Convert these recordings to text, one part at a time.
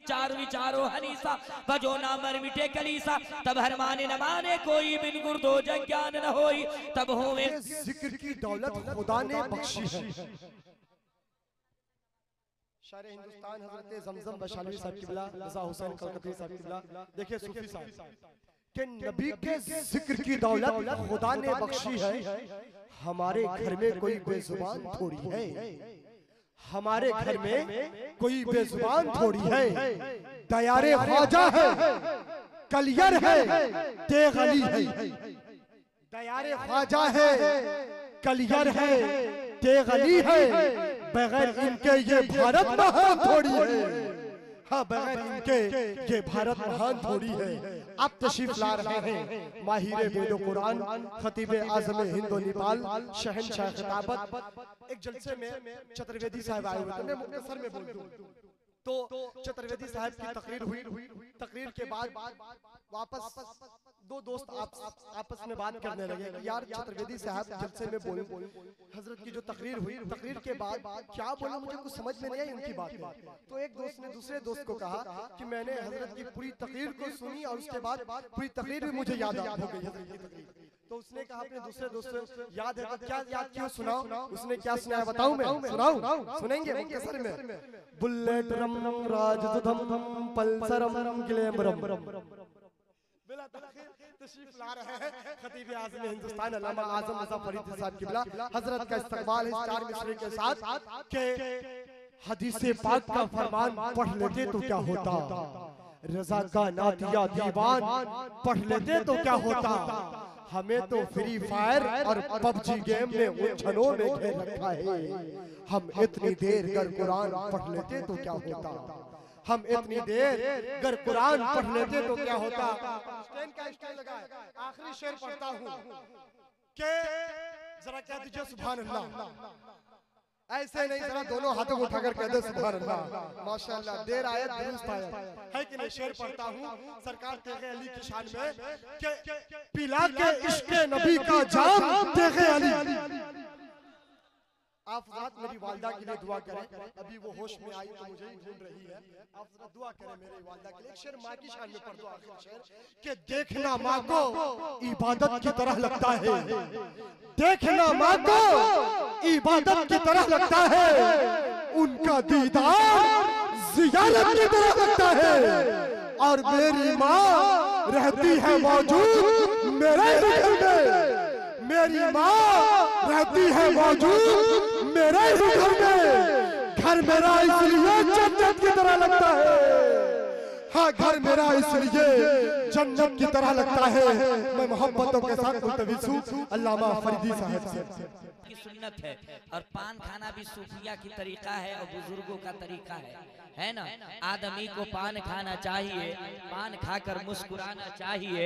चार विचारो हनीसा भजो ना मर मिटे कलीसा तब हर माने न माने कोई बिन गुरदो जग ज्ञान न होई तब होवे जिक्र की दौलत खुदा ने बख्शी है। शायर हिंदुस्तान हजरत जमजम बशालवी साहब किबला रज़ा हुसैन कलकत्ती साहब किबला देखिए सूफी साहब कि नबी के जिक्र की दौलत खुदा ने बख्शी है। हमारे घर में कोई बेजुबान थोड़ी है, हमारे घर में कोई बेजुबान थोड़ी है। दयारे ख्वाजा है, कलियर है, तेगली है। दयारे ख्वाजा है, कलियर है, तेगली है। बगैर इनके ये भारत महान थोड़ी है। हाँ, बगैर इनके ये भारत महान थोड़ी है। अब तशरीफ ला रहे हैं माहिर वेदो कुरान खतीब आज़म हिंदो नेपाल शहनशाह खिताबत। एक जलसे में चतुर्वेदी साहब आए हुए थे, मैं मुख्तसर में बोल दूं तो चतुर्वेदी साहब की तकरीर हुई। तकरीर के बाद वापस दो दोस्त आपस में बात करने लगे कि यार चतुर्वेदी साहब जलसे में बोले हजरत की जो तकरीर हुई, तकरीर के बाद क्या बोला मुझे कुछ समझ में नहीं आई उनकी बात। तो एक दोस्त ने दूसरे दोस्त को कहा कि मैंने हजरत की पूरी तकरीर को सुनी और उसके बाद पूरी तकरीर भी मुझे याद हो गई हजरत की तकरीर। तो उसने कहा अपने दूसरे दोस्त से याद है तो क्या याद क्यों सुनाओ। उसने क्या सुनाया बताऊं मैं, सुनाऊं, सुनेंगे मुख्तसर में। बुलेट रम राजदूतम पल्सरम ग्लैमरम तशरीफ ला रहे हैं खतीब आज़म हिंदुस्तान अल्लामा आज़म रज़ा फरीदी साहब किबला। हजरत का इस्तकबाल है चार मिसरे के साथ के हदीसे पाक का फरमान पढ़ लेते तो क्या होता, रज़ा का नातिया दीवान पढ़ लेते तो क्या होता। हमें तो फ्री फायर और पबजी गेम में उलझनों में घेर रखा है। हम इतनी देर अगर कुरान पढ़ लेते तो क्या होता, हम इतनी देर अगर कुरान पढ़ लेते तो क्या होता। आखिरी शेर पढ़ता हूँ कि जरा कह दीजिए सुभान अल्लाह। ऐसे नहीं, जरा दोनों हाथों को उठाकर कह दो सुभान अल्लाह। माशाअल्लाह, देर आयत दुरुस्त आयत है कि नहीं। शेर पढ़ता हूँ सरकार तेगे अली की शान में कि पिला के इश्क नबी का जाम तेगे अली। आप रात मेरी वालदा के लिए दुआ करें, अभी वो होश में आई तो मुझे ढूंढ रही है। आप जरा दुआ करें मेरी वालदा के लिए। एक शेर माँ की शान में पढ़ दो आखिरी शेर कि देखना माँ को इबादत की तरह लगता है, देखना माँ को इबादत की तरह लगता है, उनका दीदार जियारत की तरह लगता है। और मेरी माँ रहती है मौजूद मेरे घर में, मेरी माँ रहती है मौजूद मेरे ही घर में। घर मेरा इसलिए जन्नत की तरह लगता है। हाँ, घर मेरा इसलिए जन्नत की तरह लगता है। मैं मोहब्बतों के साथ मुल्तविस हूँ अल्लामा फरीदी साहब से। की सुन्नत है और पान खाना भी सूफिया की तरीका है और बुजुर्गों का तरीका है ना। आदमी को पान खाना चाहिए, पान खाकर मुस्कुराना चाहिए।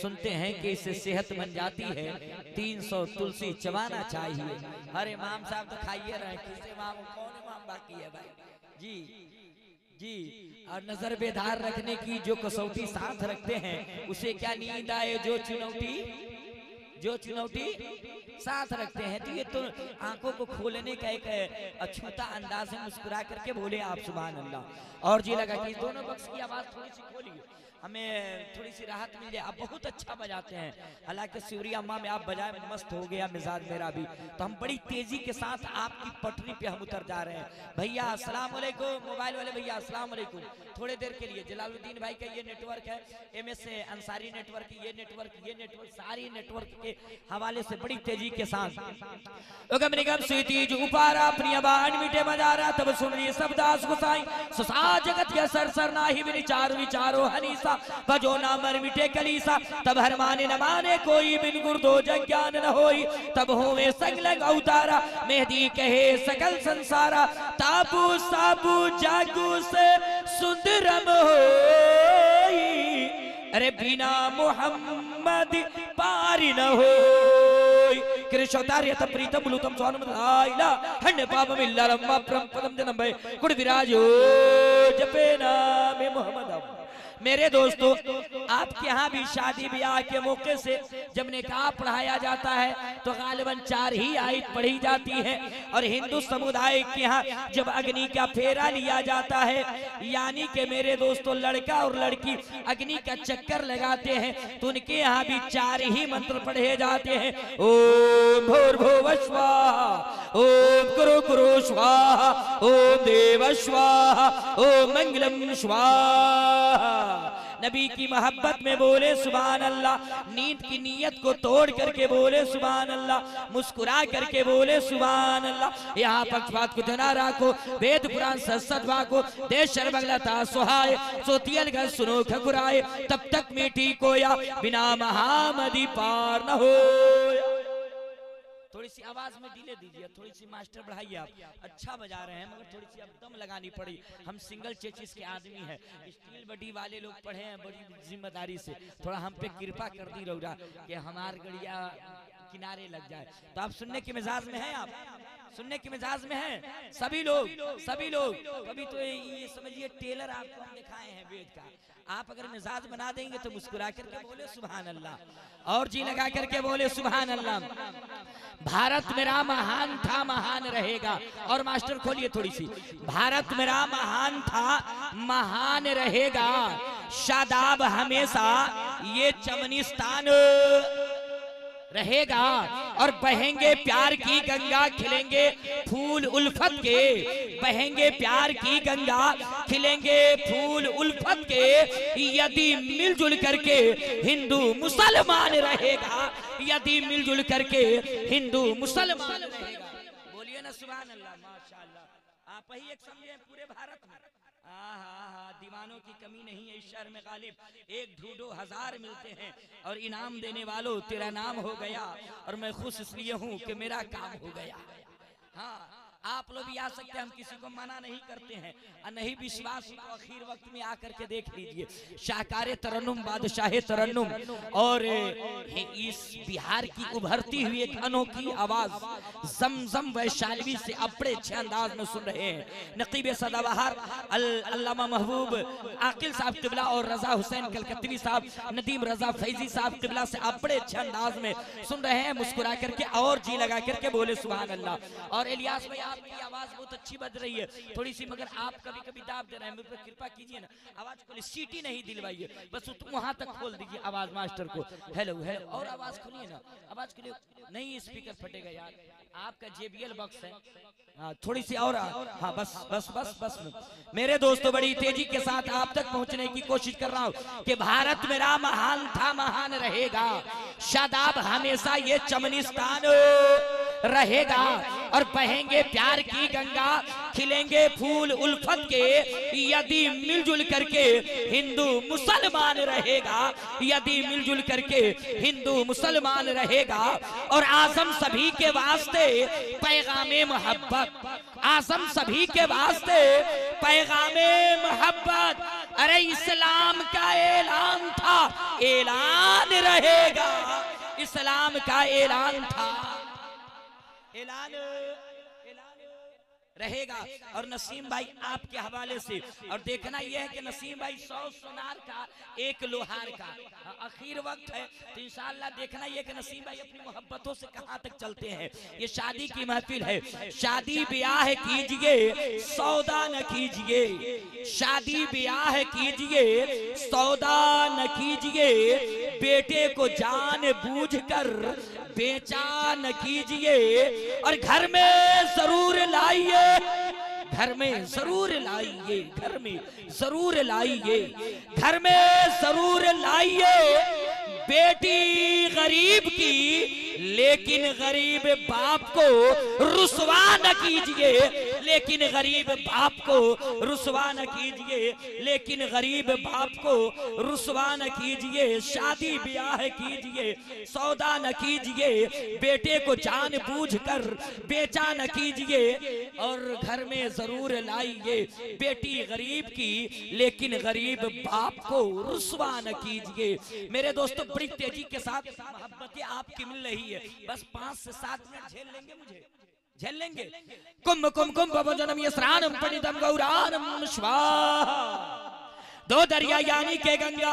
सुनते हैं कि इससे सेहत बन जाती है। 300 तुलसी चबाना चाहिए। हर इमाम साहब तो खाइए रहे, किस इमाम कौन इमाम बाकी है भाई जी जी। और नजर बेदार रखने की जो कसौटी साथ रखते हैं उसे क्या नींद आए जो चुनौती साथ रखते हैं। तो ये तो आंखों को खोलने का एक अछूता अंदाज है। मुस्कुरा करके बोले आप सुभान अल्लाह। और जी लगा कि दोनों बक्स की आवाज थोड़ी सी खोलिए, हमें थोड़ी सी राहत मिल जाए। आप बहुत अच्छा बजाते हैं, हालांकि सिवरी अम्मा में आप बजाए में मस्त हो गया मिजाज मेरा भी। तो हम बड़ी तेजी के साथ आपकी पटरी पे हम उतर जा रहे हैं। भैया अस्सलाम वालेकुम, मोबाइल वाले भैया अस्सलाम वालेकुम। थोड़े देर के लिए जलालुद्दीन भाई का ये नेटवर्क है, MS अंसारी नेटवर्क, ये नेटवर्क सारी नेटवर्क के हवाले से बड़ी तेजी के साथ उगम निगम सीतीज उपारा अपनी आबाद मीठे मजारा तब सुन रही सब दास गुसाई सुसा जगत के सर नाही बिन चार विचारो हनीसा भजो ना मर मिटे कलीसा तब हर माने न माने कोई बिन गुरदो जग ज्ञान न होई तब होवे संग लग अवतारा मेहदी कहे सकल संसारा ताबू साबू जागू से सुंदरम होई अरे बिना मोहम्मद पारी न होई कृष्णतार्यत प्रीतम बुलुतम स्वानम आइला हन्ने पापम इल्ला लम्मा परम पदम जनम भय कुड़ विराजो जपे नाम मोहम्मद मेरे दोस्तों, आपके यहाँ भी शादी ब्याह के मौके से जब निकाह पढ़ाया जाता है तो गालिबन 4 ही आयत पढ़ी जाती है। और हिंदू समुदाय के यहाँ जब अग्नि का फेरा लिया जाता है, यानी कि मेरे दोस्तों लड़का और लड़की अग्नि का चक्कर लगाते हैं, तो उनके यहाँ भी 4 ही मंत्र पढ़े जाते हैं। ओम भूर्भुवः स्वाहा, ओम कुरु कुरु स्वाहा, ओम देव स्वाहा, ओम मंगलम स्वाहा। नबी की मोहब्बत में बोले सुभान अल्लाह, नींद की नीयत को तोड़ करके बोले सुभान अल्लाह, मुस्कुरा करके बोले सुभान अल्लाह। यहाँ पक्षपात को जना राखो, वेद पुराण सत्सदवा को देश शर बगलता सुहाए, सोतियल घर सुनो खकुराए, तब तक मीठी कोया बिना महामदी पार न हो। थोड़ी सी आवाज में डिले दीजिए, थोड़ी सी मास्टर बढ़ाइए। आप अच्छा बजा रहे हैं मगर थोड़ी सी अब दम लगानी पड़ी। हम सिंगल चेचिस के आदमी हैं, स्टील बडी वाले लोग पढ़े हैं बड़ी जिम्मेदारी से, थोड़ा हम पे कृपा कर दी रौरा कि हमार गड़िया किनारे लग जाए। तो आप सुनने के मिजाज में हैं, आप सुनने के मिजाज में हैं सभी लोग। कभी तो ये समझिए टेलर आपको हम दिखाए हैं वेद का, आप अगर मिजाज बना देंगे तो मुस्कुरा करके बोले सुभान अल्लाह और जी लगा करके बोले सुभान अल्लाह। भारत मेरा महान था महान रहेगा। और मास्टर खोलिए थोड़ी सी, भारत मेरा महान था महान रहेगा, शादाब हमेशा ये चमनिस्तान रहेगा। और बहेंगे प्यार की गंगा, खिलेंगे फूल उल्फत के, बहेंगे प्यार की गंगा, खिलेंगे फूल उल्फत के, यदि मिलजुल करके हिंदू मुसलमान रहेगा, यदि मिलजुल करके हिंदू मुसलमान रहेगा। बोलिए ना सुभान अल्लाह, माशाअल्लाह। आप ही एक समझे पूरे भारत में दीवानों की कमी नहीं है इस शहर में गालिब, एक ढूंढो 1000 मिलते हैं और इनाम देने वालों तेरा नाम हो गया। और मैं खुश इसलिए हूँ कि मेरा काम हो गया। हाँ, आप लोग भी आ सकते हैं, हम किसी को मना नहीं करते हैं। और नहीं विश्वास तो आखिर वक्त में आकर के देख लीजिए, शाहकार तरन्नुम बादशाह तरन्नुम और इस बिहार की उभरती हुई एक अनोखी आवाज जमजम वैशाली से अपने अच्छे अंदाज में सुन रहे हैं। नकीब सदाबहार अल्लामा महबूब आकिल साहब किबला और रजा हुसैन कलकत्तवी साहब, नदीम रजा फैजी साहब किबला से अपने अच्छे अंदाज में सुन रहे हैं, मुस्कुरा करके और जी लगा करके बोले सुभान अल्लाह। और इलियास भाई आपकी आवाज बहुत अच्छी बज रही है थोड़ी सी, मगर आप कभी कभी दाब दे रहे हैं, मुझ पर कृपा कीजिए ना, आवाज को सीटी नहीं दिलवाइए, बस वहां तक खोल दीजिए आवाज मास्टर को। हेलो हेलो, और आवाज खोलिए ना, आवाज के लिए नहीं स्पीकर फटेगा यार, आपका JBL बॉक्स है। हाँ थोड़ी सी और, हाँ बस बस बस बस। मेरे दोस्तों बड़ी तेजी के साथ आप तक पहुंचने की कोशिश कर रहा हूं कि भारत मेरा महान था महान रहेगा, शादाब हमेशा ये चमनिस्तान रहेगा। और बहेंगे प्यार की गंगा, खिलेंगे फूल उल्फत के, यदि मिलजुल करके हिंदू मुसलमान रहेगा, यदि मिलजुल करके हिंदू मुसलमान रहेगा। और आजम सभी के वास्ते पैगामे मोहब्बत, आजम सभी के वास्ते पैगामे मोहब्बत। अरे इस्लाम का ऐलान था, ऐलान रहेगा, इस्लाम का ऐलान था, ऐलान रहेगा। और नसीम भाई आपके हवाले से, और देखना यह है कि नसीम भाई 100 सोनार का 1 लोहार का आखिर वक्त है, तो इंशाअल्लाह देखना यह कि नसीम भाई अपनी मोहब्बतों से कहां तक चलते हैं। ये शादी की महफिल है, शादी ब्याह कीजिए सौदा न कीजिए, शादी ब्याह कीजिए सौदा न कीजिए, बेटे को जान बूझ कर बेचा न कीजिए। और घर में जरूर लाइए, घर में जरूर लाइए, घर में जरूर लाइए, घर में जरूर लाइए बेटी गरीब की, लेकिन गरीब बाप को रुसवा न कीजिए, लेकिन गरीब बाप को रुसवा न कीजिए, लेकिन गरीब बाप को रुसवा न कीजिए। शादी ब्याह कीजिए सौदा न कीजिए, बेटे को जान बूझ कर बेचा न कीजिए। और घर में जरूर लाइए बेटी गरीब की, लेकिन गरीब बाप को रुसवा न कीजिए। मेरे दोस्तों बड़ी तेजी के साथ मोहब्बतें आपकी मिल रही है, बस 5 से 7 मिनट झेल लेंगे, मुझे झेल लेंगे। कुंभ कुंभ कुंभ भवजनम यस्रानम पणितम गौरानम स्वाहा, दो दरिया यानी के गंगा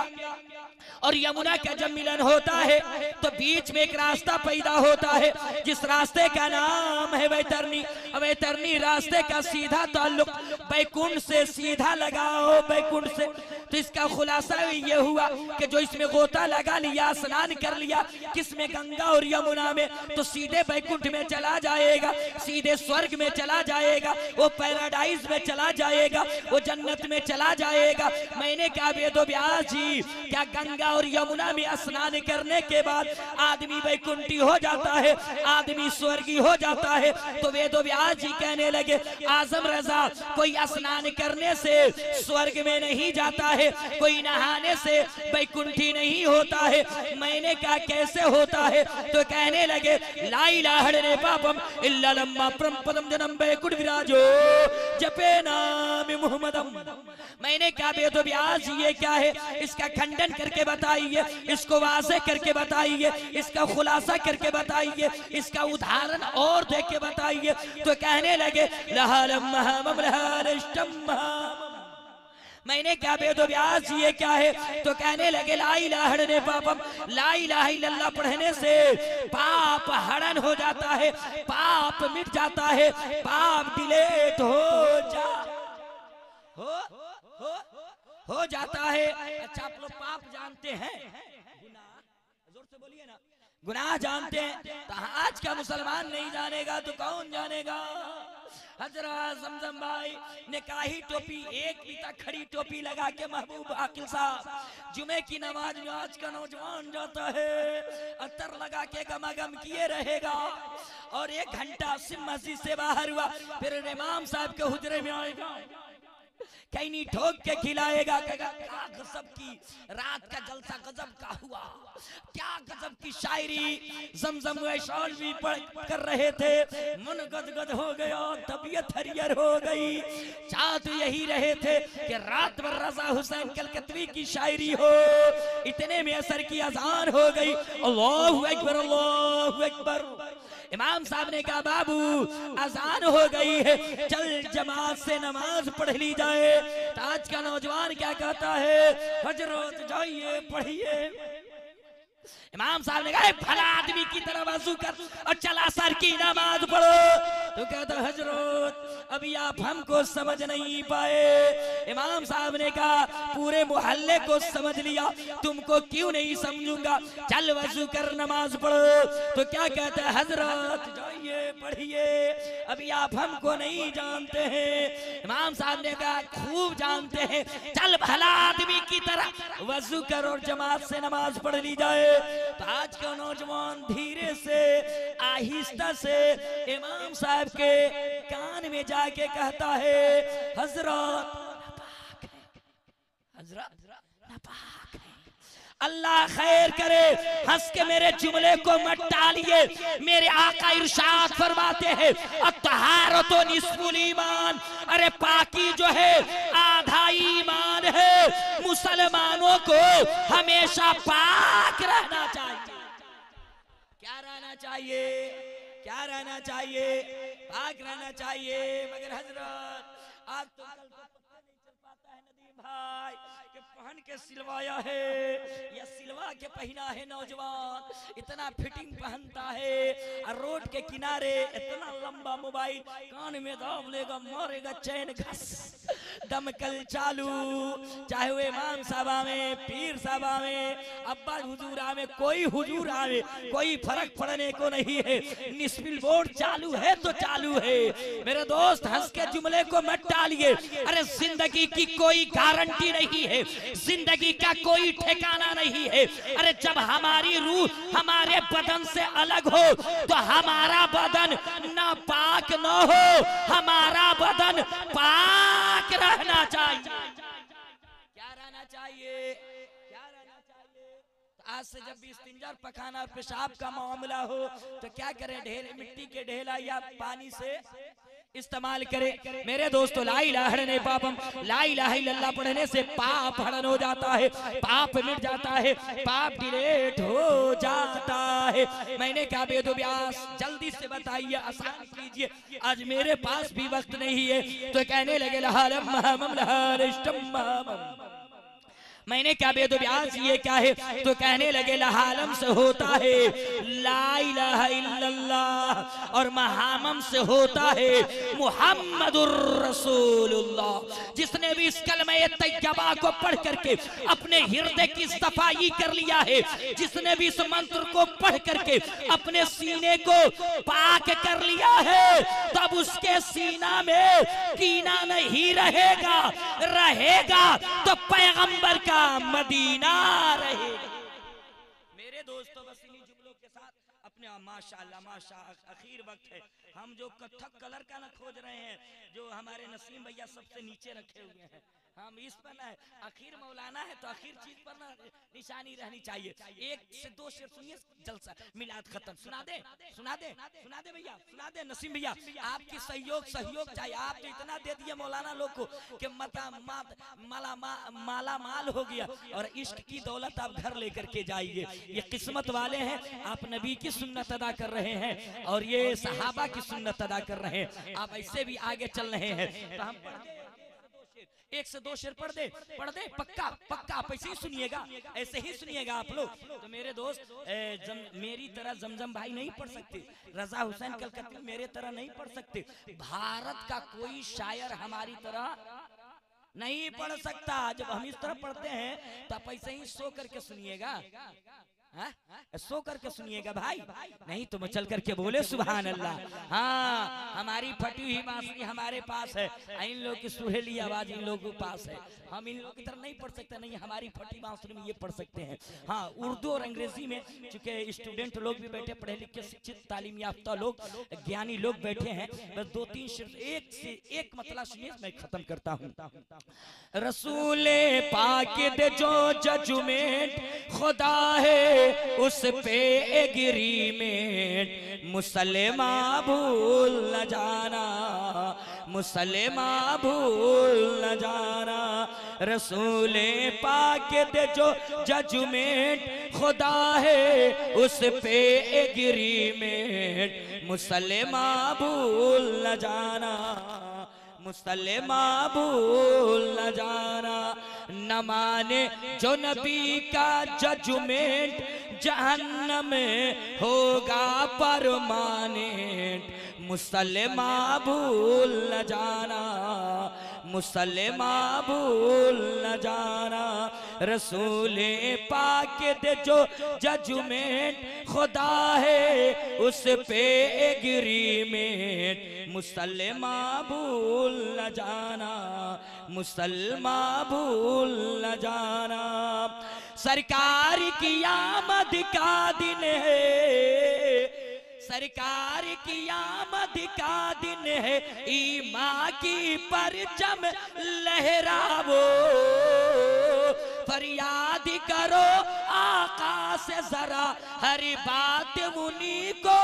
और यमुना का जब मिलन होता है तो बीच में एक रास्ता पैदा होता है, जिस रास्ते का नाम है वैतरणी। वैतरणी रास्ते का सीधा ताल्लुक बैकुंठ से सीधा लगाओ, बैकुंठ से। तो इसका खुलासा ये हुआ कि जो इसमें गोता लगा लिया, स्नान कर लिया, किसमें, गंगा और यमुना में, तो सीधे बैकुंठ में चला जाएगा, सीधे स्वर्ग में चला जाएगा, वो पैराडाइज में चला जाएगा, वो जन्नत में चला जाएगा। मैंने कहा वेदो व्यास जी, क्या गंगा और यमुना में स्नान करने के बाद आदमी बैकुंठी हो जाता है, आदमी स्वर्गी हो जाता है? तो वेदो व्यास जी कहने लगे आजम रजा, कोई स्नान करने से स्वर्ग में नहीं जाता है, कोई नहाने से बैकुंठी नहीं होता है। मैंने कहा कैसे होता है? तो कहने लगे ला इलाहा इल्लल्लाह पापम इल्ला लम्मा परमपदम जन्म बैकुंठ विराजो जपे नाम मुहम्मदम। मैंने कहा वेदो व्यास जी ये क्या है? इसका खंडन करके बताइए, इसको वाज़ेह करके बताइए, इसका खुलासा करके बताइए, इसका उदाहरण और दे के बताइए। तो कहने लगे मैंने क्या वेदो व्यास जी ये क्या है? तो कहने लगे ला इलाहा इल्लल्लाह पापम, ला इलाहा इल्लल्लाह पढ़ने से पाप हरण हो जाता है, पाप मिट जाता है, पाप डिलीट हो जाता है। अच्छा आप लोग पाप जानते हैं, गुनाह जोर से बोलिए ना, गुनाह जानते हैं? तो आज का मुसलमान नहीं जानेगा तो कौन जानेगा? हजरत जमजम भाई ने काही टोपी, एक बीता खड़ी टोपी लगा के महबूब आकिल साहब जुमे की नमाज में आज का नौजवान जाता है, अतर लगा के गमागम किए रहेगा, और 1 घंटा सिम मस्जिद से बाहर हुआ, फिर इमाम साहब के हुजरे में आएगा, कहीं ठोक के खिलाएगा, क्या गजब की रात का जलसा, गजब का हुआ, क्या गजब की शायरी जमजम वैशाल भी पढ़ कर रहे थे, मन गदगद हो गया, तबीयत हरियर हो गई। चाह तो यही रहे थे कि रात भर रजा हुसैन कलकतवी की शायरी हो, इतने में असर की अजान हो गई। अल्लाहु अकबर, अल्लाहु अकबर। इमाम साहब ने कहा बाबू अजान हो गई है, चल जमात से नमाज पढ़ ली जाए। तो आज का नौजवान क्या कहता है? हजरत जाइए पढ़िए। इमाम साहब ने कहा भला आदमी की तरह वजू कर और चल असर की नमाज पढ़ो। तो कहता हजरत अभी आप हमको समझ नहीं पाए। इमाम साहब ने कहा पूरे मोहल्ले को समझ लिया, तुमको क्यों नहीं समझूंगा, चल वजू कर नमाज पढ़ो। तो क्या कहता है? हजरत जाइए पढ़िए, अभी आप हमको नहीं जानते हैं। इमाम साहब ने कहा खूब जानते हैं, चल भला आदमी की तरह वजू कर और जमात से नमाज पढ़ ली जाए। तो आज का नौजवान धीरे से आहिस्ता से इमाम साहब के कान में जाके कहता है हजरत नापाक है, अल्लाह खैर करे। हंस के मेरे जुमले को मत टालिए, मेरे आका इरशाद फरमाते हैं अत्तहारत निस्फुल ईमान, अरे पाकी जो है आधा ईमान है। मुसलमानों को हमेशा पाक रहना चाहिए। क्या रहना चाहिए? क्या रहना चाहिए? पाक रहना चाहिए। मगर हजरत आज तो कल को पता नहीं चल पाता है नदीम भाई कि पहन के सिलवाया है या सिलवा के पहना है नौजवान, इतना फिटिंग पहनता है और रोड के किनारे इतना लंबा मोबाइल कान में दाब लेगा, मारेगा चैन घस, दमकल चालू, चाहे वो इमाम साहबा में, पीर साहबा में, अब्बा हुजूर आवे, कोई हुजूर आवे, कोई फर्क पड़ने को नहीं है। निस्बिल बोर्ड चालू है तो चालू है। मेरे दोस्त हंस के जुमले को मत टालिए। अरे जिंदगी की कोई गारंटी नहीं है, जिंदगी का कोई ठिकाना नहीं है। अरे जब हमारी रूह हमारे बदन से अलग हो तो हमारा बदन ना पाक ना हो, हमारा बदन पाक रहना चाहिए। क्या रहना चाहिए? क्या रहना चाहिए? आज से जब भी इस्तिंजा पखाना पेशाब का मामला हो तो क्या करें? ढेर मिट्टी के ढेला या पानी से इस्तेमाल करें। मेरे दोस्तों ला इलाहा इल्लल्लाह पापम, ला इलाहा इल्लल्लाह पढ़ने से पाप हरण हो जाता है, पाप मिट जाता है, पाप डिलीट हो जाता है। मैंने कहा वेदो व्यास जल्दी से बताइए, आसान कीजिए, आज मेरे पास भी वक्त नहीं है। तो कहने लगे मैंने क्या बेदुब्यास ये क्या है? तो कहने लगे लहालम से होता है ला इलाहा इल्लल्लाह और महामम से होता है मुहम्मदुर रसूलुल्लाह। जिसने भी इस कलमे तैयबा को पढ़ करके अपने हृदय की सफाई कर लिया है, जिसने भी इस मंत्र को पढ़ करके अपने सीने को पाक कर लिया है, तब उसके सीना में कीना नहीं रहेगा, रहेगा तो पैगंबर का मदीना रहेगा। मेरे दोस्तों बस इन्हीं जुमलों के साथ अपने माशाअल्लाह माशाअल्लाह आखिर वक्त है। हम जो कथक कलर का ना खोज रहे हैं, जो हमारे नसीम भैया सबसे नीचे रखे हुए हैं, हम इस पर ना आखिर मौलाना है तो आखिर चीज पर ना निशानी रहनी चाहिए। एक से दो शेर सुनिए, जलसा मिलाद खत्म। सुना दे सुना दे सुना दे भैया, सुना दे नसीम भैया, आपकी सहयोग चाहिए। आप तो इतना दे दिए मौलाना लोग को कि माला माल हो गया और इश्क की दौलत आप घर लेकर के जाइए। ये किस्मत वाले हैं, आप नबी की सुन्नत अदा कर रहे हैं और ये सहाबा की सुन्नत अदा कर रहे हैं। आप ऐसे भी आगे चल रहे हैं तो हम एक से दो शेर पढ़ दे पक्का पक्का। आप ऐसे ही सुनिएगा, ऐसे ही सुनिएगा आप लोग। तो मेरे दोस्त मेरी तरह जमजम भाई नहीं पढ़ सकते, रजा हुसैन कलकत्ती मेरे तरह नहीं पढ़ सकते, भारत का कोई शायर हमारी तरह नहीं पढ़ सकता। जब हम इस तरह पढ़ते हैं तो आप ऐसे ही सो करके सुनिएगा, सो करके सुनिएगा भाई, नहीं तो मैं चल करके बोले सुभान अल्लाह। हाँ, हमारी फटी हुई बांसुरी हमारे पास है, इन लोगों की सुहेली आवाज इन लोगों के पास है। हम इन लोगों की तरह नहीं पढ़ सकते, नहीं हमारी फटी बांसुरी में ये पढ़ सकते हैं। हाँ, उर्दू और अंग्रेजी में चूंकि स्टूडेंट लोग भी बैठे, पढ़े लिखे शिक्षित तालीम याफ्ता लोग, ज्ञानी लोग बैठे हैं, बस दो तीन शेर एक से एक मतलब सुनिए, मैं खत्म करता हूँ। रसूले पाक दे जो जजमेंट खुदा है उस पे एग्रीमेंट, मुसलमा भूल न जाना, मुसलमा भूल न जाना। रसूले पाक दे जो जजमेंट खुदा है उस पे एग्रीमेंट, मुसलमा भूल न जाना, मुसलमा भूल न जाना। न माने जो नबी का जजमेंट, जहन्नम में होगा परमानेंट, मुसलमा भूल न जाना, मुसलमा भूल न जाना। रसूले पाक दे जो जजमेंट खुदा है उस पे एग्रीमेंट, मुसलमा भूल न जाना, मुसलमा भूल न जाना। सरकार की आमद का दिन है, सरकार की आमद का दिन है, ईमान की परचम लहरावो, फरियाद करो आका से जरा, हर बात मुनी को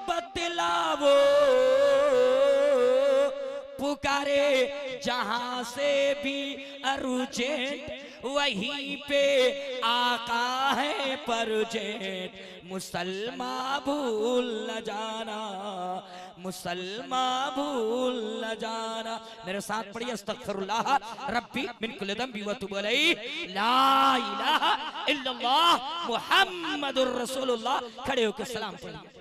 बतलावो, पुकारे जहां से भी अर्जेंट, वहीं पे आका है परजेंट, मुसलमा भूल न जाना, मुसलमा भूल न जाना। मेरे साथ पढ़िए अस्तगफिरुल्लाह रब्बी मिन कुल्लि ज़ंबि व तुब अलैहि, ला इलाहा इल्लल्लाह मुहम्मदुर रसूलुल्लाह। खड़े होकर सलाम पढ़िए।